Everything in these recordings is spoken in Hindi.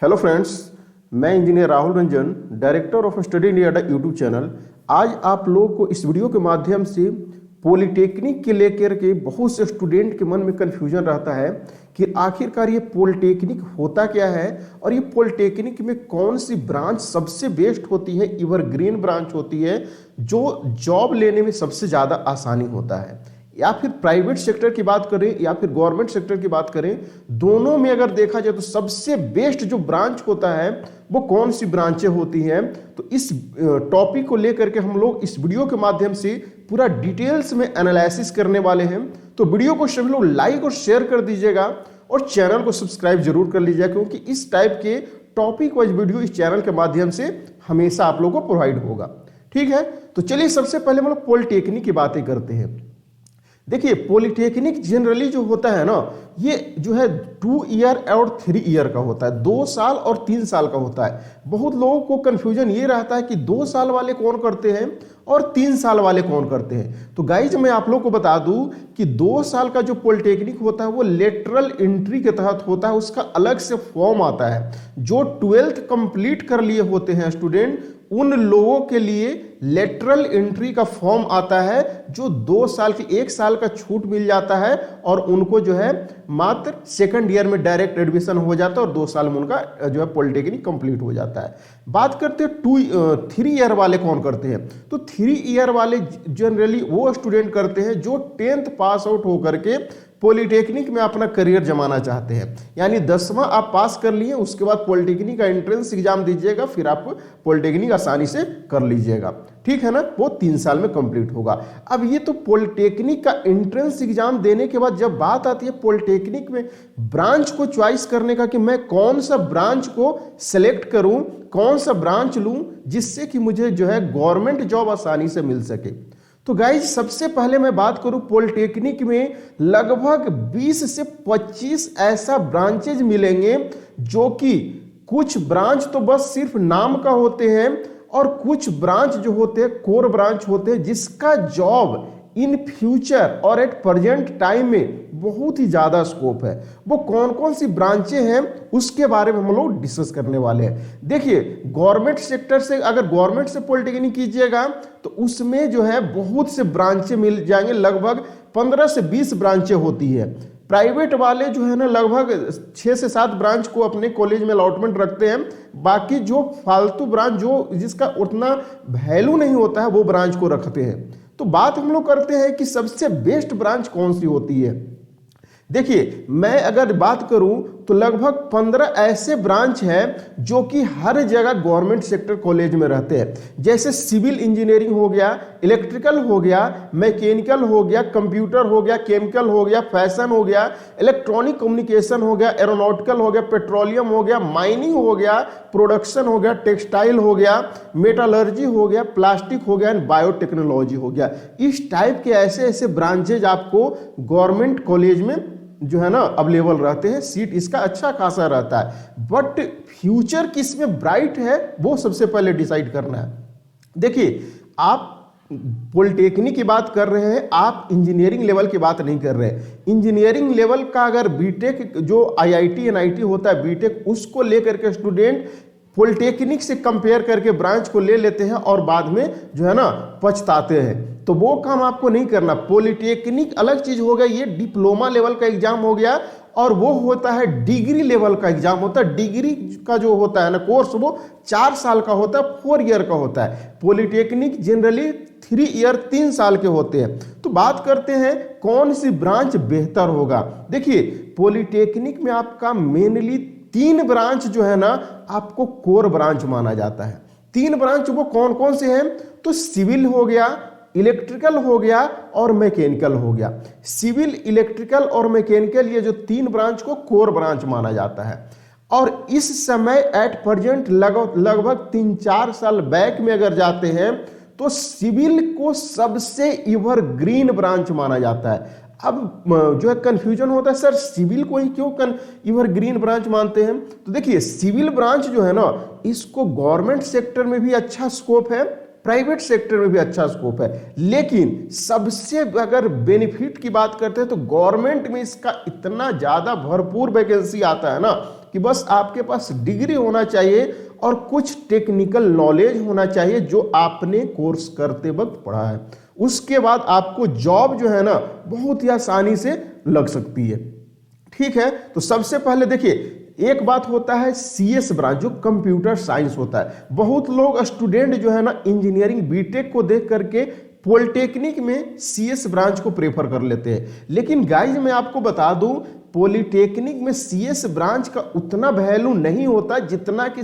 हेलो फ्रेंड्स, मैं engineer Rahul Ranjan, director of study India YouTube channel. आज आप लोगों को इस वीडियो के माध्यम से पॉलिटेक्निक के लेकर के बहुत से स्टूडेंट के मन में कन्फ्यूजन रहता है कि आखिरकार ये पॉलिटेक्निक होता क्या है और ये पॉलिटेक्निक में कौन सी ब्रांच सबसे बेस्ट होती है, एवरग्रीन ब्रांच होती है जो जॉब लेने में सबसे ज़्यादा आसानी होता है, या फिर प्राइवेट सेक्टर की बात करें या फिर गवर्नमेंट सेक्टर की बात करें। दोनों में अगर देखा जाए तो सबसे बेस्ट जो ब्रांच होता है वो कौन सी ब्रांचें होती हैं। तो इस टॉपिक को लेकर के हम लोग इस वीडियो के माध्यम से पूरा डिटेल्स में एनालिसिस करने वाले हैं। तो वीडियो को सभी लोग लाइक और शेयर कर दीजिएगा और चैनल को सब्सक्राइब जरूर कर लीजिएगा, क्योंकि इस टाइप के टॉपिक वाइज वीडियो इस चैनल के माध्यम से हमेशा आप लोगों को प्रोवाइड होगा। ठीक है, तो चलिए सबसे पहले हम लोग पॉलिटेक्निक की बातें करते हैं। देखिए, पॉलिटेक्निक जनरली जो होता है ना, ये जो है 2 ईयर और 3 ईयर का होता है, 2 साल और 3 साल का होता है। बहुत लोगों को कंफ्यूजन ये रहता है कि 2 साल वाले कौन करते हैं और 3 साल वाले कौन करते हैं। तो गाइज मैं आप लोग को बता दूं कि 2 साल का जो पॉलिटेक्निक होता है वो लेटरल एंट्री के तहत होता है, उसका अलग से फॉर्म आता है। जो 12th कंप्लीट कर लिए होते हैं स्टूडेंट, उन लोगों के लिए लेटरल एंट्री का फॉर्म आता है, जो 2 साल की 1 साल का छूट मिल जाता है और उनको जो है मात्र सेकंड ईयर में डायरेक्ट एडमिशन हो जाता है और 2 साल में उनका जो है पॉलिटेक्निक कंप्लीट हो जाता है। बात करते हैं 3 ईयर वाले कौन करते हैं। तो 3 ईयर वाले जनरली वो स्टूडेंट करते हैं जो 10th पास आउट होकर के पॉलिटेक्निक में अपना करियर जमाना चाहते हैं। यानी 10वां आप पास कर लिए, उसके बाद पॉलिटेक्निक का एंट्रेंस एग्जाम दीजिएगा, फिर आप पॉलिटेक्निक आसानी से कर लीजिएगा। ठीक है ना, वो 3 साल में कंप्लीट होगा। अब ये तो पॉलिटेक्निक का एंट्रेंस एग्जाम देने के बाद जब बात आती है पॉलिटेक्निक में ब्रांच को चॉइस करने का कि मैं कौन सा ब्रांच को सेलेक्ट करूं, कौन सा ब्रांच लूं जिससे कि मुझे जो है गवर्नमेंट जॉब आसानी से मिल सके। तो गाइज सबसे पहले मैं बात करूं, पॉलिटेक्निक में लगभग 20 से 25 ऐसा ब्रांचेज मिलेंगे जो कि कुछ ब्रांच तो बस सिर्फ नाम का होते हैं और कुछ ब्रांच जो होते हैं कोर ब्रांच होते हैं, जिसका जॉब इन फ्यूचर और एट प्रेजेंट टाइम में बहुत ही ज्यादा स्कोप है। वो कौन कौन सी ब्रांचें हैं उसके बारे में हम लोग डिस्कस करने वाले हैं। देखिए, गवर्नमेंट सेक्टर से अगर गवर्नमेंट से पॉलिटेक्निक कीजिएगा तो उसमें जो है बहुत से ब्रांचें मिल जाएंगे, लगभग 15 से 20 ब्रांचें होती है। प्राइवेट वाले जो है ना लगभग 6 से 7 ब्रांच को अपने कॉलेज में अलॉटमेंट रखते हैं। बाकी जो फालतू ब्रांच जो जिसका उतना वैल्यू नहीं होता है वो ब्रांच को रखते हैं। तो बात हम लोग करते हैं कि सबसे बेस्ट ब्रांच कौन सी होती है। देखिए, मैं अगर बात करूं तो लगभग 15 ऐसे ब्रांच हैं जो कि हर जगह गवर्नमेंट सेक्टर कॉलेज में रहते हैं। जैसे सिविल इंजीनियरिंग हो गया, इलेक्ट्रिकल हो गया, मैकेनिकल हो गया, कंप्यूटर हो गया, केमिकल हो गया, फैशन हो गया, इलेक्ट्रॉनिक कम्युनिकेशन हो गया, एरोनॉटिकल हो गया, पेट्रोलियम हो गया, माइनिंग हो गया, प्रोडक्शन हो गया, टेक्सटाइल हो गया, मेटालर्जी हो गया, प्लास्टिक हो गया, बायोटेक्नोलॉजी हो गया। इस टाइप के ऐसे ऐसे ब्रांचेज आपको गवर्नमेंट कॉलेज में जो है ना अवेलेबल रहते हैं। सीट इसका अच्छा खासा रहता है, बट फ्यूचर किस में ब्राइट है वो सबसे पहले डिसाइड करना है। देखिए, आप पॉलिटेक्निक की बात कर रहे हैं, आप इंजीनियरिंग लेवल की बात नहीं कर रहे हैं। इंजीनियरिंग लेवल का अगर बीटेक जो आईआईटी एनआईटी होता है बीटेक, उसको लेकर के स्टूडेंट पॉलिटेक्निक से कंपेयर करके ब्रांच को ले लेते हैं और बाद में जो है ना पछताते हैं। तो वो काम आपको नहीं करना। पॉलिटेक्निक अलग चीज हो गया, ये डिप्लोमा लेवल का एग्जाम हो गया और वो होता है डिग्री लेवल का एग्जाम होता है। डिग्री का जो होता है ना कोर्स, वो 4 साल का होता है, 4 ईयर का होता है। पॉलिटेक्निक जनरली 3 ईयर 3 साल के होते हैं। तो बात करते हैं कौन सी ब्रांच बेहतर होगा। देखिए, पॉलिटेक्निक में आपका मेनली 3 ब्रांच जो है ना आपको कोर ब्रांच माना जाता है। 3 ब्रांच वो कौन कौन से हैं, तो सिविल हो गया, इलेक्ट्रिकल हो गया और मैकेनिकल हो गया। सिविल, इलेक्ट्रिकल और मैकेनिकल, ये जो 3 ब्रांच को कोर ब्रांच माना जाता है। और इस समय एट प्रेजेंट लगभग 3-4 साल बैक में अगर जाते हैं तो सिविल को सबसे एवरग्रीन ब्रांच माना जाता है। अब जो है कंफ्यूजन होता है, सर सिविल को ही क्यों एवरग्रीन ब्रांच मानते हैं। तो देखिए, सिविल ब्रांच जो है ना इसको गवर्नमेंट सेक्टर में भी अच्छा स्कोप है, प्राइवेट सेक्टर में भी अच्छा स्कोप है, लेकिन सबसे अगर बेनिफिट की बात करते हैं तो गवर्नमेंट में इसका इतना ज्यादा भरपूर वैकेंसी आता है ना कि बस आपके पास डिग्री होना चाहिए और कुछ टेक्निकल नॉलेज होना चाहिए जो आपने कोर्स करते वक्त पढ़ा है। उसके बाद आपको जॉब जो है ना बहुत ही आसानी से लग सकती है। ठीक है, तो सबसे पहले देखिए, एक बात होता है सीएस ब्रांच जो कंप्यूटर साइंस होता है। बहुत लोग स्टूडेंट जो है ना इंजीनियरिंग बीटेक को देख करके पॉलिटेक्निक में सीएस ब्रांच को प्रेफर कर लेते हैं, लेकिन गाइज मैं आपको बता दूं पॉलिटेक्निक में सीएस ब्रांच का उतना वैल्यू नहीं होता जितना कि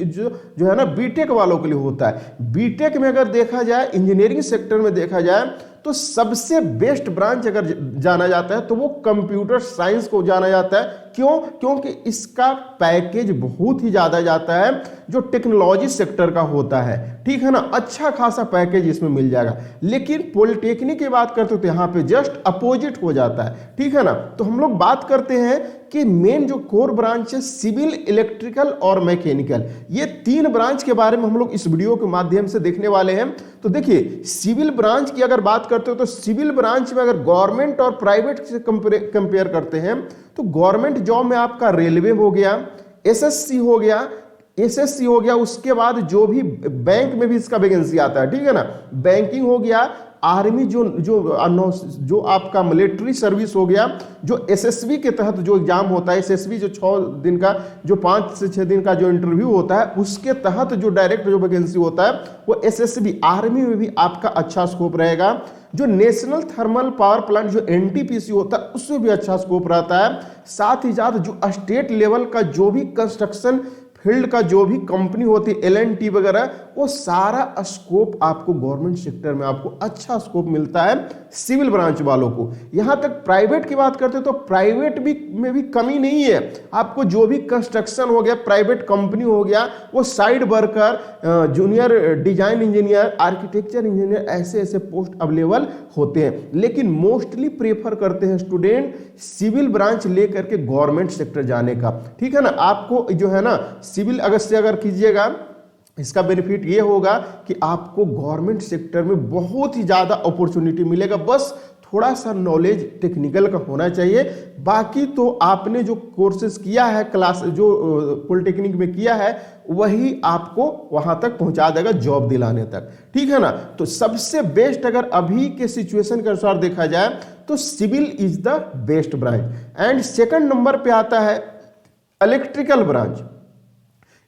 जो है ना बीटेक वालों के लिए होता है। बीटेक में अगर देखा जाए, इंजीनियरिंग सेक्टर में देखा जाए, तो सबसे बेस्ट ब्रांच अगर जाना जाता है तो वो कंप्यूटर साइंस को जाना जाता है। क्यों? क्योंकि इसका पैकेज बहुत ही ज्यादा जाता है जो टेक्नोलॉजी सेक्टर का होता है। ठीक है ना, अच्छा खासा पैकेज इसमें मिल जाएगा। लेकिन पॉलिटेक्निक की बात करते हो तो यहाँ पे जस्ट अपोजिट हो जाता है। ठीक है ना, तो हम लोग बात करते हैं कि मेन जो कोर ब्रांच है सिविल, इलेक्ट्रिकल और मैकेनिकल, ये तीन ब्रांच के बारे में हम लोग इस वीडियो के माध्यम से देखने वाले हैं। तो देखिए, सिविल ब्रांच की अगर बात करते हो तो सिविल ब्रांच में अगर गवर्नमेंट और प्राइवेट से कंपेयर करते हैं तो गवर्नमेंट जॉब में आपका रेलवे हो गया, एसएससी हो गया, उसके बाद जो भी बैंक में भी इसका वैकेंसी आता है। ठीक है ना, बैंकिंग हो गया, आर्मी जो आपका मिलिट्री सर्विस हो गया, जो एसएसबी के तहत जो एग्जाम होता है, एसएसबी जो 6 दिन का, जो 5 से 6 दिन का जो इंटरव्यू होता है, उसके तहत जो डायरेक्ट जो वैकेंसी होता है वो एसएसबी, आर्मी में भी आपका अच्छा स्कोप रहेगा। जो नेशनल थर्मल पावर प्लांट जो एनटीपीसी होता है उसमें भी अच्छा स्कोप रहता है। साथ ही साथ जो स्टेट लेवल का जो भी कंस्ट्रक्शन फील्ड का जो भी कंपनी होती है, एलएनटी वगैरह, वो सारा स्कोप आपको गवर्नमेंट सेक्टर में आपको अच्छा स्कोप मिलता है सिविल ब्रांच वालों को। यहां तक प्राइवेट की बात करते तो प्राइवेट में भी कमी नहीं है। आपको जो भी कंस्ट्रक्शन हो गया, प्राइवेट कंपनी हो गया, वो side worker, junior design engineer, architecture engineer, ऐसे पोस्ट अवेलेबल होते हैं। लेकिन मोस्टली प्रेफर करते हैं स्टूडेंट सिविल ब्रांच लेकर के गवर्नमेंट सेक्टर जाने का। ठीक है ना, आपको जो है ना सिविल अगर कीजिएगा, इसका बेनिफिट ये होगा कि आपको गवर्नमेंट सेक्टर में बहुत ही ज्यादा अपॉर्चुनिटी मिलेगा। बस थोड़ा सा नॉलेज टेक्निकल का होना चाहिए। बाकी तो आपने जो कोर्सेज किया है, क्लास जो पॉलिटेक्निक में किया है, वही आपको वहां तक पहुंचा देगा जॉब दिलाने तक। ठीक है ना, तो सबसे बेस्ट अगर अभी के सिचुएशन के अनुसार देखा जाए तो civil is the best branch. And second number पे आता है इलेक्ट्रिकल ब्रांच।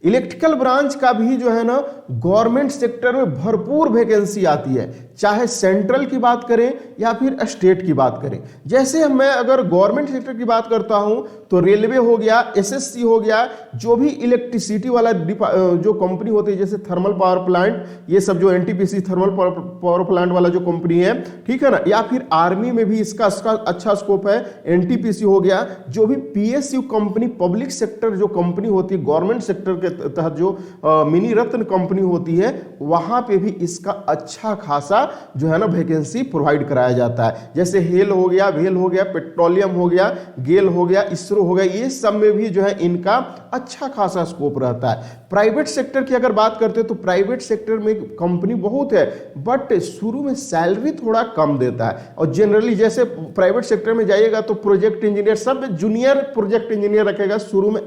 इलेक्ट्रिकल ब्रांच का भी जो है ना गवर्नमेंट सेक्टर में भरपूर वैकेंसी आती है, चाहे सेंट्रल की बात करें या फिर स्टेट की बात करें। जैसे मैं अगर गवर्नमेंट सेक्टर की बात करता हूं तो रेलवे हो गया, एसएससी हो गया, जो भी इलेक्ट्रिसिटी वाला जो कंपनी होती है, जैसे थर्मल पावर प्लांट, ये सब जो एनटीपीसी थर्मल पावर प्लांट वाला जो कंपनी है, ठीक है ना, या फिर आर्मी में भी इसका अच्छा स्कोप है, एनटीपीसी हो गया। जो भी पीएसयू कंपनी, पब्लिक सेक्टर जो कंपनी होती है, गवर्नमेंट सेक्टर के तहत जो मिनी रत्न कंपनी होती है, वहां पे भी इसका अच्छा खासा जो है ना वैकेंसी प्रोवाइड कराया जाता है। जैसे हेल हो गया, वेल हो गया, पेट्रोलियम हो गया, गेल हो गया, इसरो हो गया, ये सब में भी जो है इनका अच्छा खासा स्कोप रहता है। प्राइवेट सेक्टर की अगर बात करते हैं तो प्राइवेट सेक्टर में कंपनी बहुत है, बट शुरू में सैलरी थोड़ा कम देता है। और जनरली जैसे प्राइवेट सेक्टर में जाइएगा तो प्रोजेक्ट इंजीनियर, सब जूनियर प्रोजेक्ट इंजीनियर रखेगा शुरू में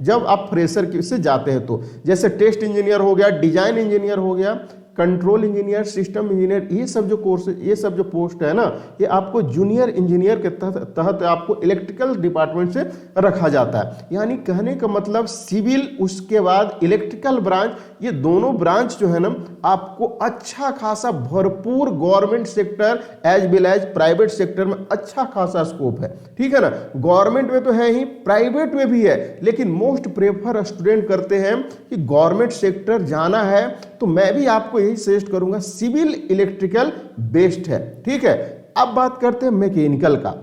जब आप फ्रेशर से जाते हैं तो, जैसे टेस्ट इंजीनियर हो गया, डिजाइन इंजीनियर हो गया, कंट्रोल इंजीनियर, सिस्टम इंजीनियर, ये सब जो कोर्स, ये सब जो पोस्ट है ना, ये आपको जूनियर इंजीनियर के तहत आपको इलेक्ट्रिकल डिपार्टमेंट से रखा जाता है। यानी कहने का मतलब सिविल, उसके बाद इलेक्ट्रिकल ब्रांच, ये दोनों ब्रांच जो है ना आपको अच्छा खासा भरपूर government sector as well as private sector में अच्छा खासा स्कोप है। ठीक है ना, गवर्नमेंट में तो है ही, प्राइवेट में भी है, लेकिन मोस्ट प्रेफर स्टूडेंट करते हैं कि गवर्नमेंट सेक्टर जाना है, तो मैं भी आपको यही सजेस्ट करूंगा, सिविल इलेक्ट्रिकल बेस्ट है। ठीक है, अब बात करते हैं मैकेनिकल का।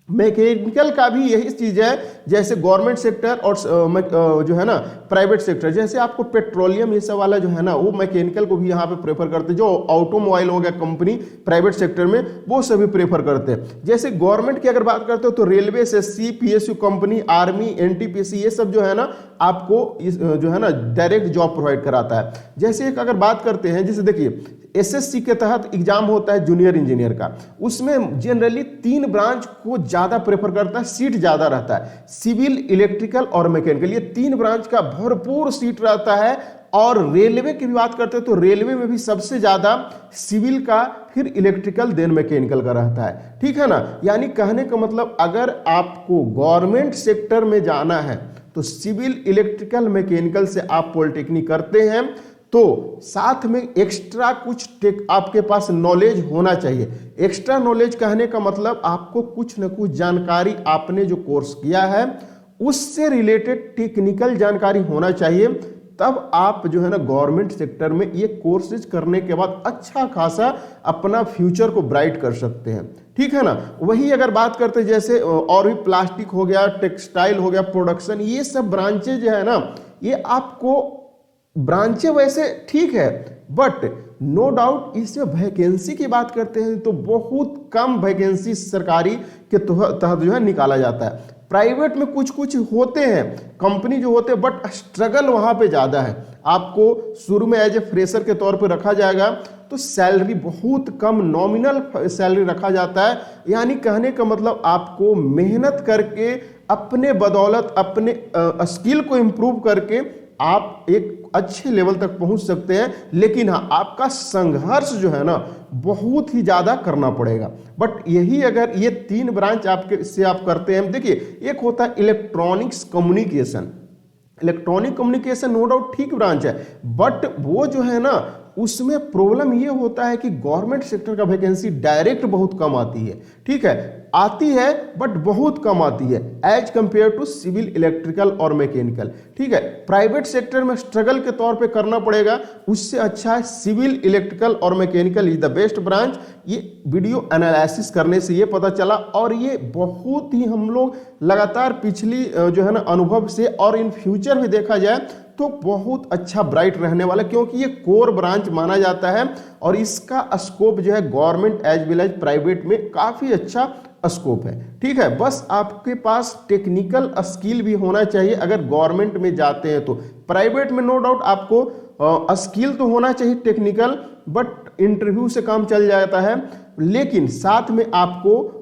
मैकेनिकल का भी यही चीज है, जैसे गवर्नमेंट सेक्टर और जो है ना प्राइवेट सेक्टर, जैसे आपको पेट्रोलियम ये सब वाला जो है ना, वो मैकेनिकल को भी यहाँ पे प्रेफर करते हैं। जो ऑटोमोबाइल हो गया कंपनी प्राइवेट सेक्टर में, वो सभी प्रेफर करते हैं। जैसे गवर्नमेंट की अगर बात करते हो तो railway, SSC, PSU company, army, NTPC, ये सब जो है ना आपको जो है ना डायरेक्ट जॉब प्रोवाइड कराता है। जैसे एक अगर बात करते हैं, जैसे देखिए एसएससी के तहत एग्जाम होता है जूनियर इंजीनियर का, उसमें जनरली 3 ब्रांच को ज्यादा प्रेफर करता है, सीट ज्यादा रहता है। सिविल, इलेक्ट्रिकल और मैकेनिकल, ये 3 ब्रांच का भरपूर सीट रहता है। और रेलवे की भी बात करते हैं तो रेलवे में भी सबसे ज्यादा सिविल का, फिर इलेक्ट्रिकल, देन मैकेनिकल का रहता है, ठीक है ना। यानी कहने का मतलब अगर आपको गवर्नमेंट सेक्टर में जाना है तो सिविल, इलेक्ट्रिकल, मैकेनिकल से आप पॉलिटेक्निक करते हैं तो साथ में एक्स्ट्रा कुछ आपके पास नॉलेज होना चाहिए। एक्स्ट्रा नॉलेज कहने का मतलब आपको कुछ न कुछ जानकारी, आपने जो कोर्स किया है उससे रिलेटेड टेक्निकल जानकारी होना चाहिए, तब आप जो है ना गवर्नमेंट सेक्टर में ये कोर्सेज करने के बाद अच्छा खासा अपना फ्यूचर को ब्राइट कर सकते हैं, ठीक है ना। वही अगर बात करते जैसे और भी प्लास्टिक हो गया, टेक्सटाइल हो गया, प्रोडक्शन, ये सब ब्रांचेज जो है ना, ये आपको ब्रांचें वैसे ठीक है, बट नो डाउट इसमें वैकेंसी की बात करते हैं तो बहुत कम वैकेंसी सरकारी के तहत जो है निकाला जाता है। प्राइवेट में कुछ कुछ होते हैं कंपनी जो होते हैं, बट स्ट्रगल वहां पे ज्यादा है। आपको शुरू में एज ए फ्रेशर के तौर पे रखा जाएगा तो सैलरी बहुत कम, नॉमिनल सैलरी रखा जाता है। यानी कहने का मतलब आपको मेहनत करके, अपने बदौलत, अपने स्किल को इम्प्रूव करके आप एक अच्छे लेवल तक पहुंच सकते हैं। लेकिन हाँ, आपका संघर्ष जो है ना बहुत ही ज्यादा करना पड़ेगा। बट यही अगर ये 3 ब्रांच आपके से आप करते हैं, देखिए एक होता है electronics communication. Electronic communication no doubt ठीक ब्रांच है, बट वो जो है ना उसमें प्रॉब्लम ये होता है कि गवर्नमेंट सेक्टर का वैकेंसी डायरेक्ट बहुत कम आती है, ठीक है, आती है बट बहुत कम आती है as compare to civil, electrical और मैकेनिकल, ठीक है। प्राइवेट सेक्टर में स्ट्रगल के तौर पे करना पड़ेगा, उससे अच्छा है सिविल, इलेक्ट्रिकल और mechanical is the best branch. ये वीडियो एनालिसिस करने से ये पता चला, और ये बहुत ही हम लोग लगातार पिछली जो है ना अनुभव से और इन फ्यूचर भी देखा जाए तो बहुत अच्छा ब्राइट रहने वाला, क्योंकि ये कोर ब्रांच माना जाता है और इसका स्कोप जो है government as well as private में काफी अच्छा स्कोप है, ठीक है। बस आपके पास टेक्निकल स्किल भी होना चाहिए अगर गवर्नमेंट में जाते हैं तो। प्राइवेट में नो डाउट आपको स्किल तो होना चाहिए टेक्निकल, बट इंटरव्यू से काम चल जाता है। लेकिन साथ में आपको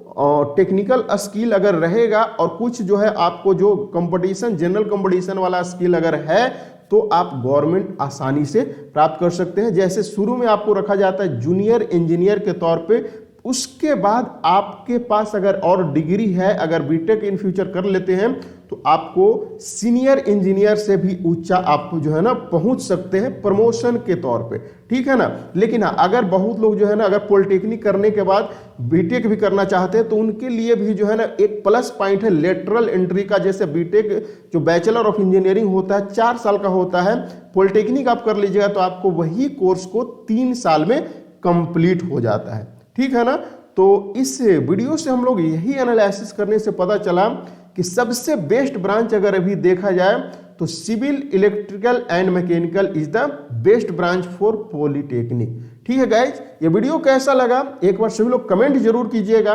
टेक्निकल स्किल अगर रहेगा और कुछ जो है आपको जो कंपटीशन, जनरल कंपटीशन वाला स्किल अगर है तो आप गवर्नमेंट आसानी से प्राप्त कर सकते हैं। जैसे शुरू में आपको रखा जाता है जूनियर इंजीनियर के तौर पे, उसके बाद आपके पास अगर और डिग्री है, अगर बीटेक इन फ्यूचर कर लेते हैं तो आपको सीनियर इंजीनियर से भी ऊंचा आप जो है ना पहुंच सकते हैं प्रमोशन के तौर पे, ठीक है ना। लेकिन हाँ, अगर बहुत लोग जो है ना अगर पॉलिटेक्निक करने के बाद बीटेक भी करना चाहते हैं तो उनके लिए भी जो है ना एक प्लस पॉइंट है लेटरल एंट्री का। जैसे बीटेक जो बैचलर ऑफ इंजीनियरिंग होता है 4 साल का होता है, पॉलिटेक्निक आप कर लीजिएगा तो आपको वही कोर्स को 3 साल में कंप्लीट हो जाता है, ठीक है ना। तो इस वीडियो से हम लोग यही एनालिसिस करने से पता चला कि सबसे बेस्ट ब्रांच अगर अभी देखा जाए तो civil, electrical and mechanical is the best branch for polytechnic, ठीक है गाइज। ये वीडियो कैसा लगा एक बार सभी लोग कमेंट जरूर कीजिएगा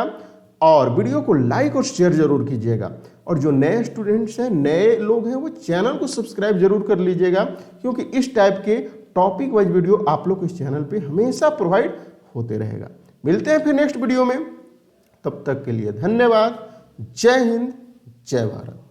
और वीडियो को लाइक और शेयर जरूर कीजिएगा। और जो नए स्टूडेंट्स हैं, नए लोग हैं, वो चैनल को सब्सक्राइब जरूर कर लीजिएगा, क्योंकि इस टाइप के टॉपिक वाइज वीडियो आप लोग इस चैनल पे हमेशा प्रोवाइड होते रहेगा। मिलते हैं फिर नेक्स्ट वीडियो में, तब तक के लिए धन्यवाद। जय हिंद, जय भारत।